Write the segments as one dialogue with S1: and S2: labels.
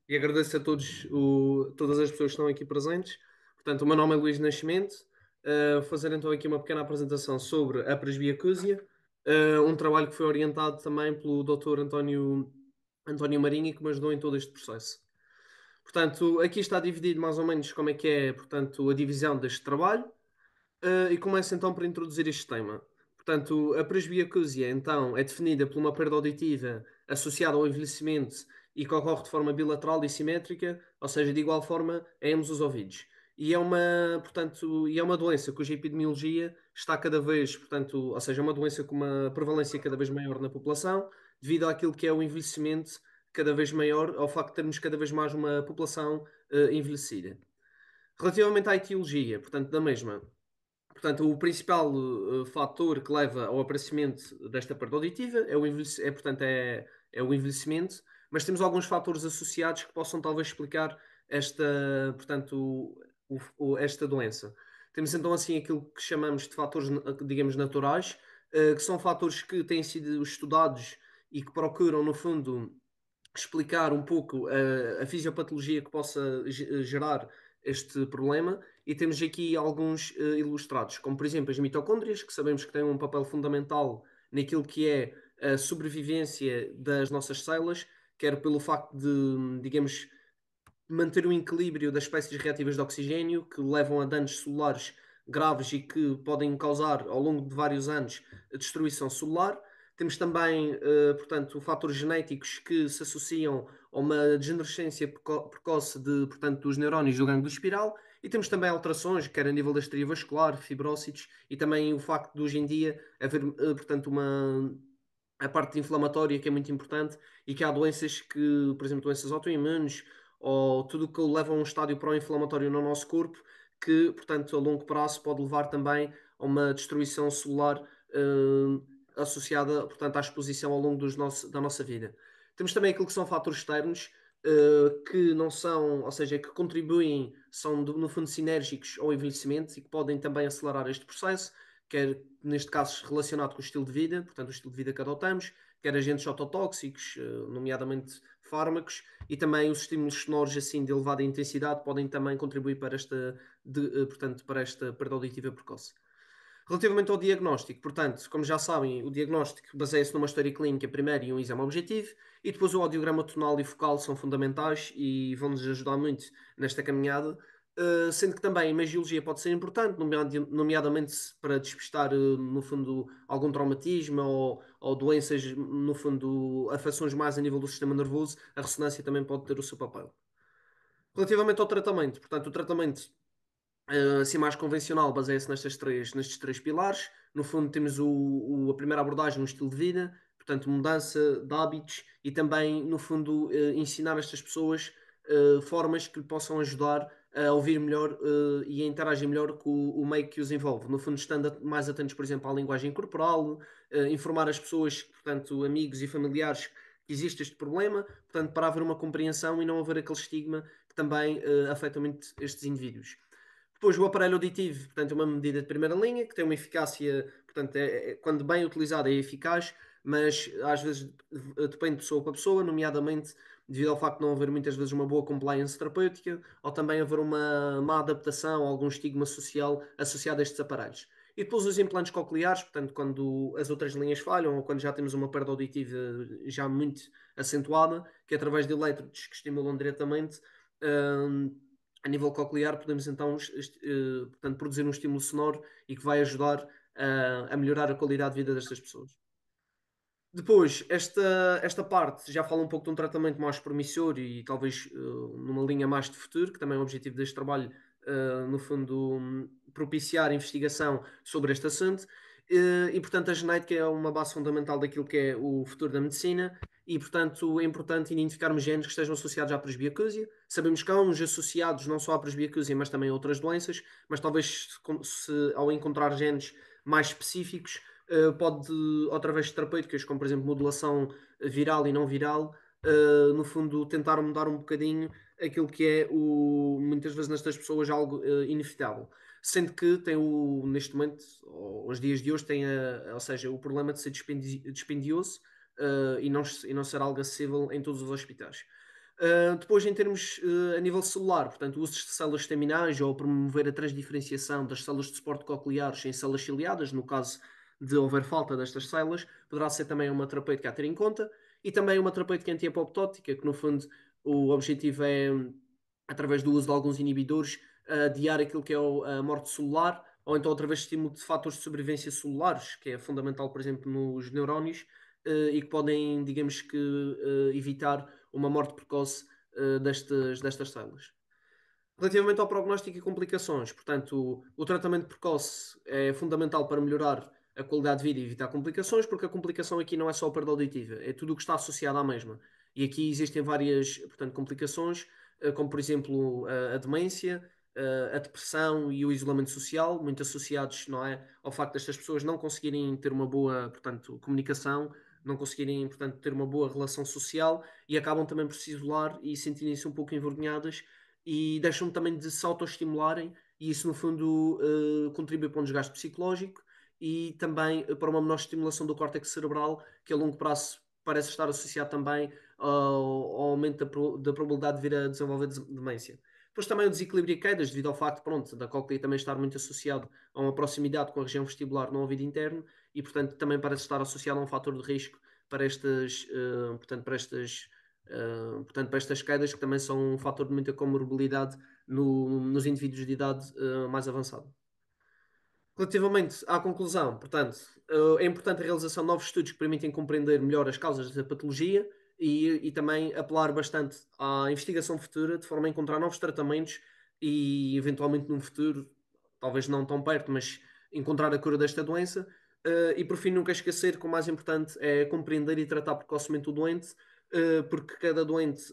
S1: e agradeço a todas as pessoas que estão aqui presentes. Portanto, o meu nome é Luís Nascimento. Vou fazer então aqui uma pequena apresentação sobre a presbiacúsia, um trabalho que foi orientado também pelo Dr. António Marinho e que me ajudou em todo este processo. Portanto, aqui está dividido mais ou menos como é que é, portanto, a divisão deste trabalho. E começo então por introduzir este tema. Portanto, a presbiacúsia então é definida por uma perda auditiva associada ao envelhecimento e que ocorre de forma bilateral e simétrica, ou seja, de igual forma em ambos os ouvidos. E é uma doença cuja epidemiologia está cada vez, portanto, ou seja, é uma doença com uma prevalência cada vez maior na população, devido àquilo que é o envelhecimento cada vez maior, ao facto de termos cada vez mais uma população envelhecida. Relativamente à etiologia, portanto, da mesma. Portanto, o principal fator que leva ao aparecimento desta perda auditiva é o envelhecimento, mas temos alguns fatores associados que possam talvez explicar esta doença. Temos então assim aquilo que chamamos de fatores, digamos, naturais, que são fatores que têm sido estudados e que procuram, no fundo, explicar um pouco a fisiopatologia que possa gerar este problema e temos aqui alguns ilustrados, como por exemplo as mitocôndrias, que sabemos que têm um papel fundamental naquilo que é a sobrevivência das nossas células, quer pelo facto de, digamos, manter o equilíbrio das espécies reativas de oxigênio, que levam a danos celulares graves e que podem causar, ao longo de vários anos, a destruição celular. Temos também, portanto, fatores genéticos que se associam a uma degenerescência precoce portanto, dos neurónios do ganglio espiral. E temos também alterações, quer a nível da estria vascular, fibrócitos, e também o facto de hoje em dia haver, portanto, a parte inflamatória que é muito importante e que há doenças que, por exemplo, doenças autoimunes ou tudo o que leva a um estádio pró-inflamatório no nosso corpo, que, portanto, a longo prazo pode levar também a uma destruição celular associada, portanto, à exposição ao longo da nossa vida. Temos também aquilo que são fatores externos, que não são, ou seja, que contribuem, são no fundo sinérgicos ao envelhecimento e que podem também acelerar este processo, quer neste caso relacionado com o estilo de vida, portanto, o estilo de vida que adotamos, quer agentes ototóxicos, nomeadamente fármacos, e também os estímulos sonoros assim de elevada intensidade podem também contribuir para portanto, para esta perda auditiva precoce. Relativamente ao diagnóstico, portanto, como já sabem, o diagnóstico baseia-se numa história clínica primeiro e um exame objetivo, e depois o audiograma tonal e focal são fundamentais e vão-nos ajudar muito nesta caminhada, sendo que também a imagiologia pode ser importante, nomeadamente para despistar, no fundo, algum traumatismo ou doenças, no fundo, afecções mais a nível do sistema nervoso, a ressonância também pode ter o seu papel. Relativamente ao tratamento, portanto, o tratamento assim mais convencional baseia-se nestes três pilares. No fundo, temos a primeira abordagem, um estilo de vida, portanto, mudança de hábitos e também, no fundo, ensinar estas pessoas formas que possam ajudar a ouvir melhor e a interagir melhor com o meio que os envolve. No fundo, estando mais atentos, por exemplo, à linguagem corporal, informar as pessoas, portanto, amigos e familiares, que existe este problema, portanto, para haver uma compreensão e não haver aquele estigma que também afeta muito estes indivíduos. Depois, o aparelho auditivo, portanto, é uma medida de primeira linha que tem uma eficácia, portanto, quando bem utilizada é eficaz, mas às vezes depende de pessoa para pessoa, nomeadamente devido ao facto de não haver muitas vezes uma boa compliance terapêutica ou também haver uma má adaptação, algum estigma social associado a estes aparelhos. E depois os implantes cocleares, portanto, quando as outras linhas falham ou quando já temos uma perda auditiva já muito acentuada, que é através de elétrodos que estimulam diretamente. hum, a nível coclear, podemos então portanto, produzir um estímulo sonoro e que vai ajudar a melhorar a qualidade de vida destas pessoas. Depois, esta parte já fala um pouco de um tratamento mais promissor e talvez numa linha mais de futuro, que também é o objetivo deste trabalho, no fundo, propiciar investigação sobre este assunto. E, portanto, a genética é uma base fundamental daquilo que é o futuro da medicina e, portanto, é importante identificarmos genes que estejam associados à presbiacúsia. Sabemos que há uns associados não só à presbiacúsia, mas também a outras doenças, mas talvez ao encontrar genes mais específicos pode, através de terapêuticas, como por exemplo modulação viral e não viral, no fundo tentar mudar um bocadinho aquilo que é muitas vezes nestas pessoas algo inevitável. Sendo que neste momento, ou os dias de hoje, ou seja, o problema de ser dispendioso e não ser algo acessível em todos os hospitais. Depois, em termos a nível celular, portanto, o uso de células estaminais ou promover a transdiferenciação das células de suporte cocleares em células ciliadas, no caso de houver falta destas células, poderá ser também uma terapêutica a ter em conta. E também uma terapêutica anti-apoptótica, que no fundo o objetivo é, através do uso de alguns inibidores, adiar aquilo que é a morte celular, ou então através de estímulo de fatores de sobrevivência celulares, que é fundamental, por exemplo, nos neurónios, e que podem, digamos que, evitar uma morte precoce destas células. Relativamente ao prognóstico e complicações, portanto, o tratamento precoce é fundamental para melhorar a qualidade de vida e evitar complicações, porque a complicação aqui não é só a perda auditiva, é tudo o que está associado à mesma. E aqui existem várias, portanto, complicações, como por exemplo a demência, a depressão e o isolamento social, muito associados, não é, ao facto destas pessoas não conseguirem ter uma boa, portanto, comunicação, não conseguirem, portanto, ter uma boa relação social e acabam também por se isolar e sentirem-se um pouco envergonhadas e deixam também de se autoestimularem e isso no fundo contribui para um desgaste psicológico e também para uma menor estimulação do córtex cerebral que a longo prazo parece estar associado também ao aumento da probabilidade de vir a desenvolver demência. Depois também o desequilíbrio e quedas devido ao facto, pronto, da cóclea também estar muito associado a uma proximidade com a região vestibular no ouvido interno e portanto também parece estar associado a um fator de risco para para estas quedas que também são um fator de muita comorbilidade nos indivíduos de idade mais avançada. Relativamente à conclusão, portanto, é importante a realização de novos estudos que permitem compreender melhor as causas da patologia e também apelar bastante à investigação futura, de forma a encontrar novos tratamentos e, eventualmente, num futuro, talvez não tão perto, mas encontrar a cura desta doença. E, por fim, nunca esquecer que o mais importante é compreender e tratar precocemente o doente, porque cada doente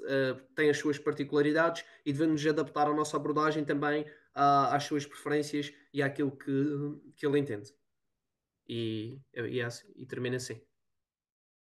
S1: tem as suas particularidades e devemos adaptar a nossa abordagem também às suas preferências e àquilo que ele entende. E termina assim.